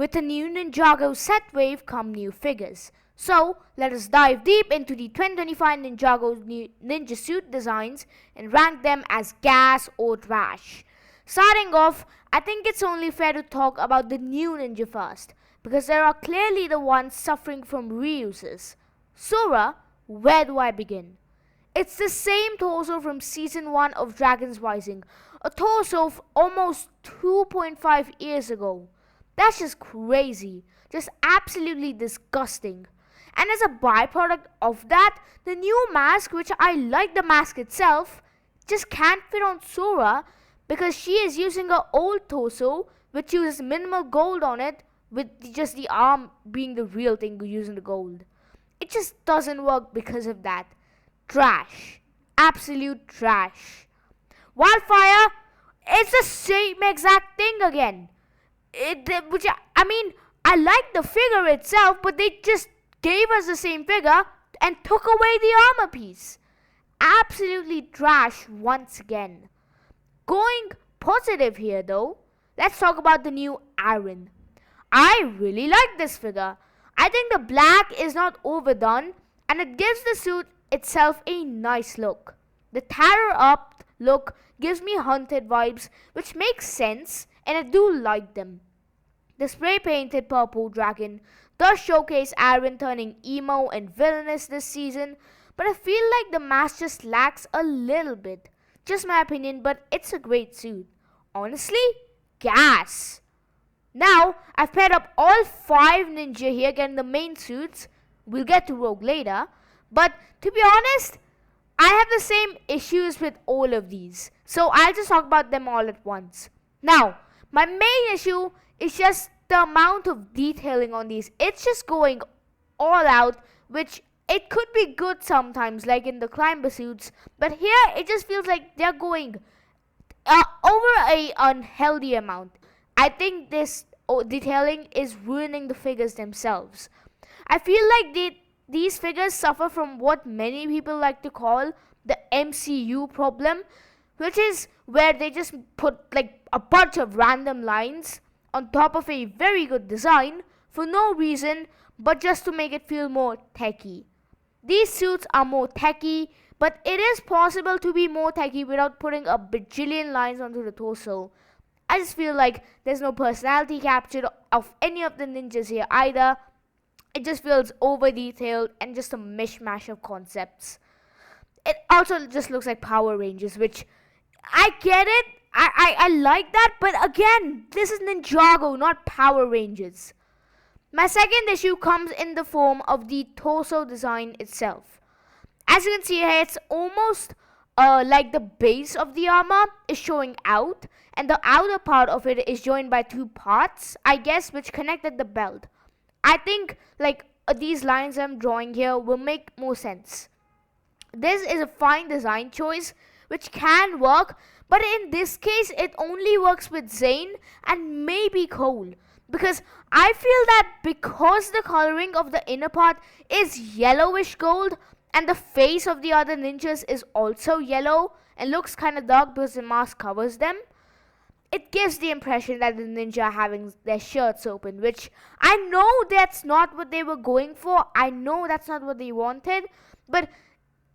With a new Ninjago set wave come new figures. So, let us dive deep into the 2025 Ninjago ninja suit designs and rank them as gas or trash. Starting off, I think it's only fair to talk about the new ninja first, because they are clearly the ones suffering from reuses. Sora, where do I begin? It's the same torso from season 1 of Dragon's Rising, a torso of almost 2.5 years ago. That's just crazy, just absolutely disgusting. And as a byproduct of that, the new mask, which I like the mask itself, just can't fit on Sora because she is using her old torso, which uses minimal gold on it, with just the arm being the real thing using the gold. It just doesn't work because of that. Trash. Absolute trash. Wildfire, it's the same exact thing again. I like the figure itself, but they just gave us the same figure and took away the armor piece. Absolutely trash once again. Going positive here though, let's talk about the new Iron. I really like this figure. I think the black is not overdone and it gives the suit itself a nice look. The Terror Up look gives me Hunted vibes, which makes sense and I do like them. The spray painted purple dragon does showcase Iron turning emo and villainous this season, but I feel like the mask just lacks a little bit. Just my opinion, but it's a great suit. Honestly, gas. Now, I've paired up all 5 ninja here getting the main suits. We'll get to Rogue later, but to be honest, I have the same issues with all of these, so I'll just talk about them all at once. Now, my main issue is just the amount of detailing on these. It's just going all out, which it could be good sometimes, like in the climber suits, but here it just feels like they're going over a unhealthy amount. I think this detailing is ruining the figures themselves. I feel like these figures suffer from what many people like to call the MCU problem, which is where they just put like a bunch of random lines on top of a very good design for no reason but just to make it feel more techy. These suits are more techy, but it is possible to be more techy without putting a bajillion lines onto the torso. I just feel like there's no personality captured of any of the ninjas here either. It just feels over detailed and just a mishmash of concepts. It also just looks like Power Rangers, which I get it. I like that, but again, this is Ninjago, not Power Rangers. My second issue comes in the form of the torso design itself. As you can see here, it's almost like the base of the armor is showing out, and the outer part of it is joined by 2 parts, I guess, which connect at the belt. I think like these lines I'm drawing here will make more sense. This is a fine design choice which can work, but in this case it only works with Zane and maybe Cole, because I feel that because the coloring of the inner part is yellowish gold and the face of the other ninjas is also yellow and looks kind of dark because the mask covers them, it gives the impression that the ninja are having their shirts open, which I know that's not what they were going for. I know that's not what they wanted, but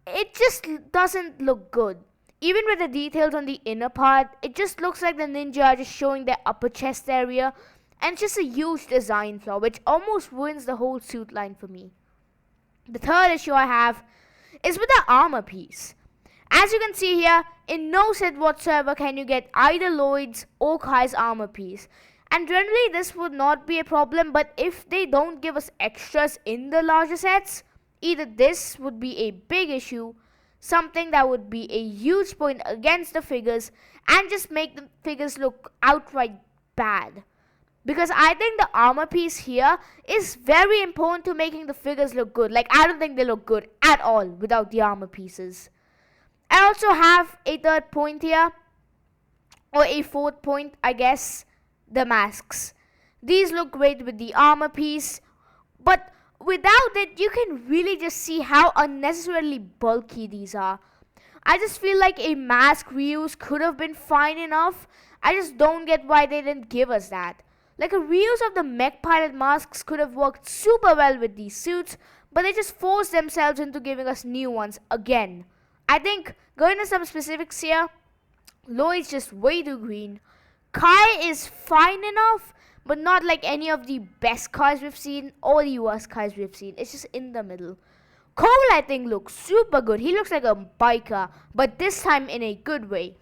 it just doesn't look good. Even with the details on the inner part, it just looks like the ninja are just showing their upper chest area, and it's just a huge design flaw, which almost ruins the whole suit line for me. The third issue I have is with the armor piece. As you can see here, in no set whatsoever can you get either Lloyd's or Kai's armor piece. And generally this would not be a problem, but if they don't give us extras in the larger sets, either this would be a big issue, something that would be a huge point against the figures, and just make the figures look outright bad. Because I think the armor piece here is very important to making the figures look good. Like, I don't think they look good at all without the armor pieces. I also have a third point here, or a fourth point, I guess, the masks. These look great with the armor piece, but without it, you can really just see how unnecessarily bulky these are. I just feel like a mask reuse could have been fine enough. I just don't get why they didn't give us that. Like a reuse of the mech pilot masks could have worked super well with these suits, but they just forced themselves into giving us new ones again. I think, going into some specifics here, Lloyd's just way too green. Kai is fine enough, but not like any of the best Kais we've seen or the worst Kais we've seen. It's just in the middle. Cole, I think, looks super good. He looks like a biker, but this time in a good way.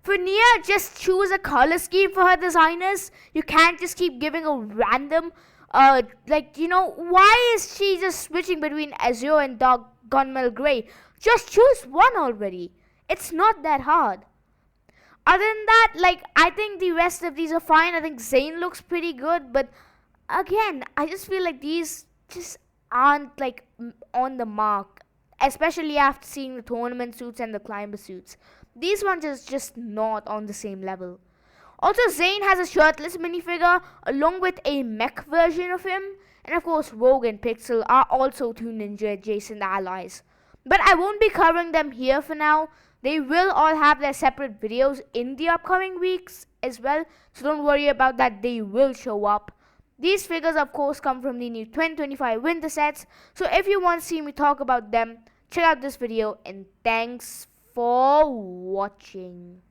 For Nia, just choose a color scheme for her designers. You can't just keep giving a random, why is she just switching between Azure and Dark Gunmetal Grey? Just choose one already. It's not that hard. Other than that, I think the rest of these are fine. I think Zayn looks pretty good, but again, I just feel like these just aren't on the mark, especially after seeing the tournament suits and the climber suits. These ones are just not on the same level. Also, Zayn has a shirtless minifigure along with a mech version of him, and of course Rogue and Pixel are also two ninja adjacent allies. But I won't be covering them here for now. They will all have their separate videos in the upcoming weeks as well, so don't worry about that, they will show up. These figures of course come from the new 2025 winter sets, so if you want to see me talk about them, check out this video, and thanks for watching.